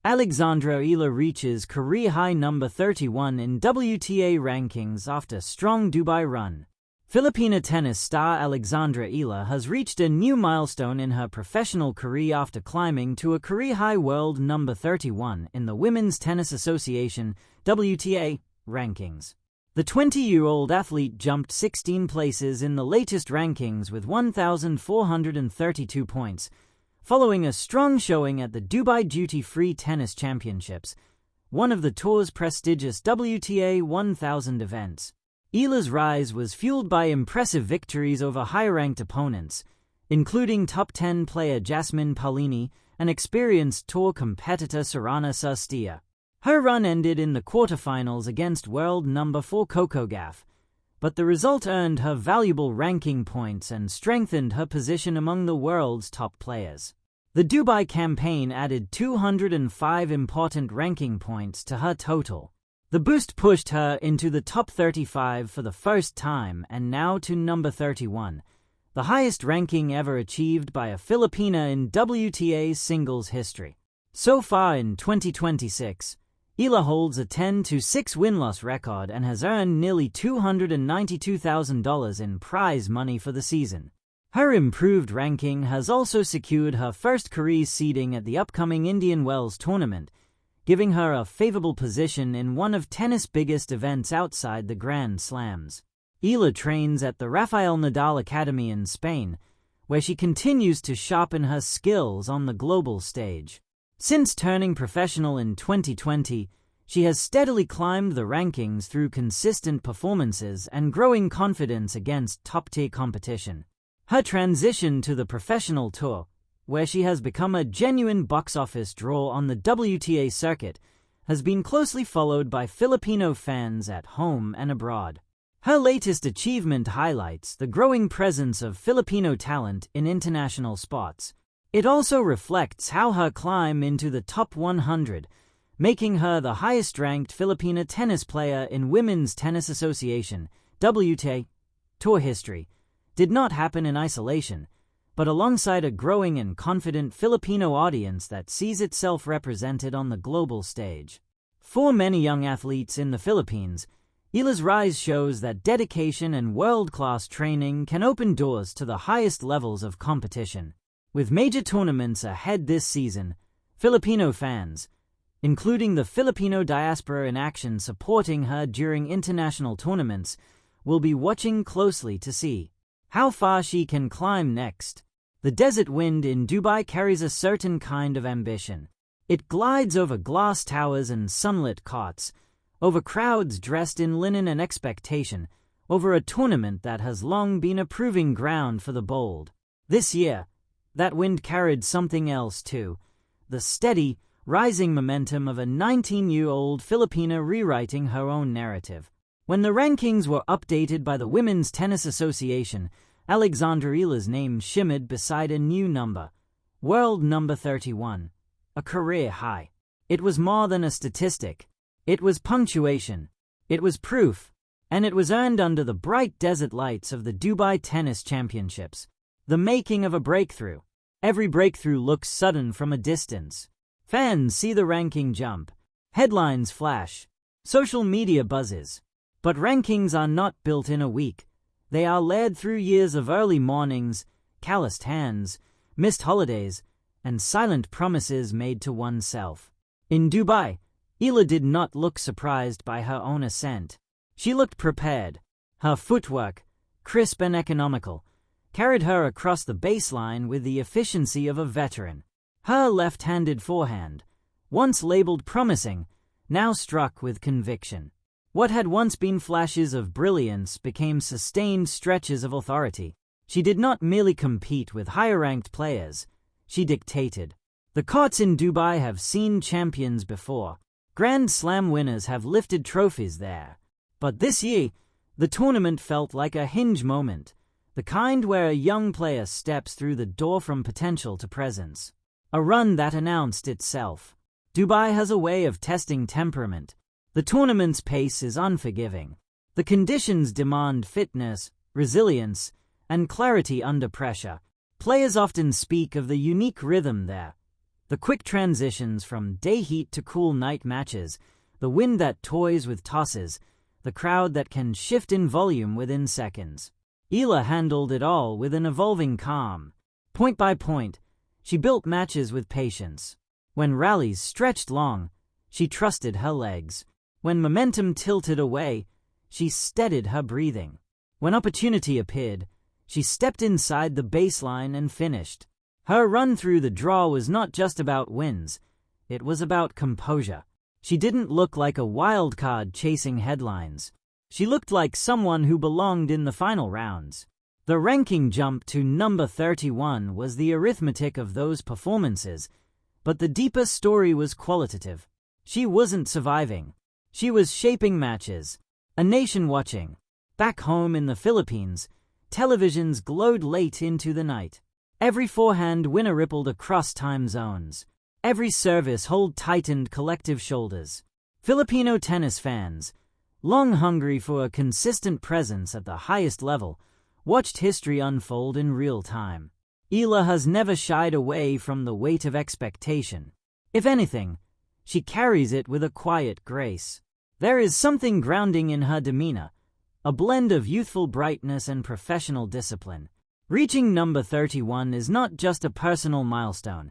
Alexandra Eala reaches career-high number 31 in WTA rankings after strong Dubai run. Filipina tennis star Alexandra Eala has reached a new milestone in her professional career after climbing to a career-high world number 31 in the Women's Tennis Association WTA rankings. The 20-year-old athlete jumped 16 places in the latest rankings with 1,432 points, following a strong showing at the Dubai Duty-Free Tennis Championships, one of the tour's prestigious WTA 1000 events. Eala's rise was fueled by impressive victories over high-ranked opponents, including top 10 player Jasmine Paolini and experienced tour competitor Sorana Cîrstea. Her run ended in the quarterfinals against world number 4 Coco Gauff, but the result earned her valuable ranking points and strengthened her position among the world's top players. The Dubai campaign added 205 important ranking points to her total. The boost pushed her into the top 35 for the first time and now to number 31, the highest ranking ever achieved by a Filipina in WTA singles history. So far in 2026, Eala holds a 10-6 win-loss record and has earned nearly $292,000 in prize money for the season. Her improved ranking has also secured her first career seeding at the upcoming Indian Wells tournament, giving her a favorable position in one of tennis' biggest events outside the Grand Slams. Eala trains at the Rafael Nadal Academy in Spain, where she continues to sharpen her skills on the global stage. Since turning professional in 2020, she has steadily climbed the rankings through consistent performances and growing confidence against top-tier competition. Her transition to the professional tour, where she has become a genuine box office draw on the WTA circuit, has been closely followed by Filipino fans at home and abroad. Her latest achievement highlights the growing presence of Filipino talent in international spots. It also reflects how her climb into the top 100, making her the highest-ranked Filipina tennis player in Women's Tennis Association WTA tour history, did not happen in isolation, but alongside a growing and confident Filipino audience that sees itself represented on the global stage. For many young athletes in the Philippines, Eala's rise shows that dedication and world-class training can open doors to the highest levels of competition. With major tournaments ahead this season, Filipino fans, including the Filipino diaspora in action supporting her during international tournaments, will be watching closely to see how far she can climb next. The desert wind in Dubai carries a certain kind of ambition. It glides over glass towers and sunlit courts, over crowds dressed in linen and expectation, over a tournament that has long been a proving ground for the bold. This year, that wind carried something else too, the steady, rising momentum of a 19-year-old Filipina rewriting her own narrative. When the rankings were updated by the Women's Tennis Association, Alexandra Eala's name shimmered beside a new number, world number 31, a career high. It was more than a statistic. It was punctuation. It was proof. And it was earned under the bright desert lights of the Dubai Tennis Championships. The making of a breakthrough. Every breakthrough looks sudden from a distance. Fans see the ranking jump. Headlines flash. Social media buzzes. But rankings are not built in a week. They are led through years of early mornings, calloused hands, missed holidays, and silent promises made to oneself. In Dubai, Eala did not look surprised by her own ascent. She looked prepared. Her footwork, crisp and economical, carried her across the baseline with the efficiency of a veteran. Her left-handed forehand, once labeled promising, now struck with conviction. What had once been flashes of brilliance became sustained stretches of authority. She did not merely compete with higher-ranked players, she dictated. The courts in Dubai have seen champions before. Grand Slam winners have lifted trophies there. But this year, the tournament felt like a hinge moment, the kind where a young player steps through the door from potential to presence. A run that announced itself. Dubai has a way of testing temperament. The tournament's pace is unforgiving. The conditions demand fitness, resilience, and clarity under pressure. Players often speak of the unique rhythm there, The quick transitions from day heat to cool night matches, the wind that toys with tosses, the crowd that can shift in volume within seconds. Eala handled it all with an evolving calm. Point by point, she built matches with patience. When rallies stretched long, she trusted her legs. When momentum tilted away, she steadied her breathing. When opportunity appeared, she stepped inside the baseline and finished. Her run through the draw was not just about wins, it was about composure. She didn't look like a wild card chasing headlines. She looked like someone who belonged in the final rounds. The ranking jump to number 31 was the arithmetic of those performances, but the deeper story was qualitative. She wasn't surviving. She was shaping matches. A nation watching. Back home in the Philippines, televisions glowed late into the night. Every forehand winner rippled across time zones. Every service tightened collective shoulders. Filipino tennis fans, long hungry for a consistent presence at the highest level, watched history unfold in real time. Eala has never shied away from the weight of expectation. If anything, she carries it with a quiet grace. There is something grounding in her demeanor, a blend of youthful brightness and professional discipline. Reaching number 31 is not just a personal milestone.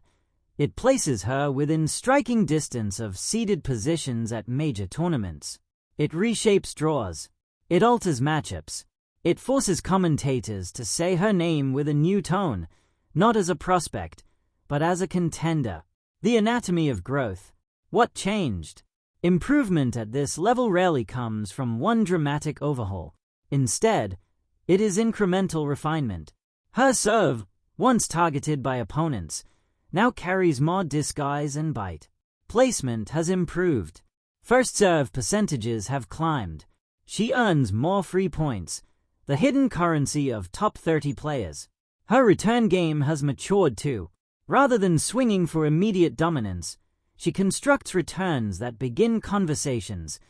It places her within striking distance of seeded positions at major tournaments. It reshapes draws. It alters matchups. It forces commentators to say her name with a new tone, not as a prospect, but as a contender. The anatomy of growth. What changed? Improvement at this level rarely comes from one dramatic overhaul. Instead, it is incremental refinement. Her serve, once targeted by opponents, now carries more disguise and bite. Placement has improved. First serve percentages have climbed. She earns more free points, the hidden currency of top 30 players. Her return game has matured too. Rather than swinging for immediate dominance, she constructs returns that begin conversations,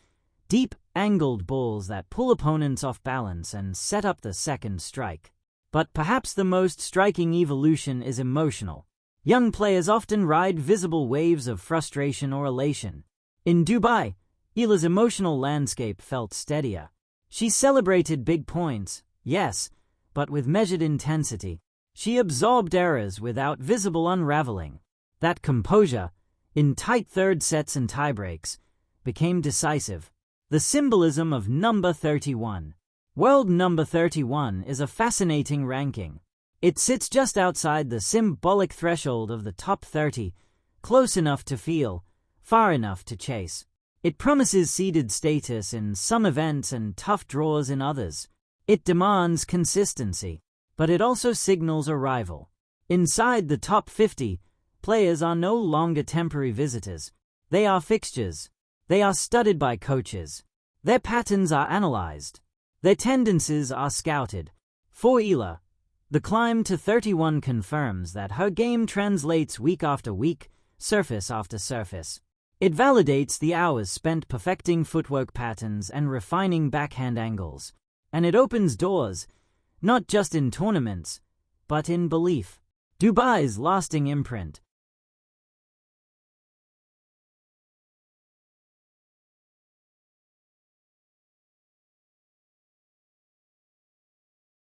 deep, angled balls that pull opponents off balance and set up the second strike. But perhaps the most striking evolution is emotional. Young players often ride visible waves of frustration or elation. In Dubai, Eala's emotional landscape felt steadier. She celebrated big points, yes, but with measured intensity. She absorbed errors without visible unraveling. That composure, in tight third sets and tiebreaks, became decisive. The symbolism of number 31. World number 31 is a fascinating ranking. It sits just outside the symbolic threshold of the top 30, close enough to feel, far enough to chase. It promises seeded status in some events and tough draws in others. It demands consistency, but it also signals arrival. Inside the top 50, players are no longer temporary visitors. They are fixtures. They are studied by coaches. Their patterns are analyzed. Their tendencies are scouted. For Eala, the climb to 31 confirms that her game translates week after week, surface after surface. It validates the hours spent perfecting footwork patterns and refining backhand angles. And it opens doors, not just in tournaments, but in belief. Dubai's lasting imprint.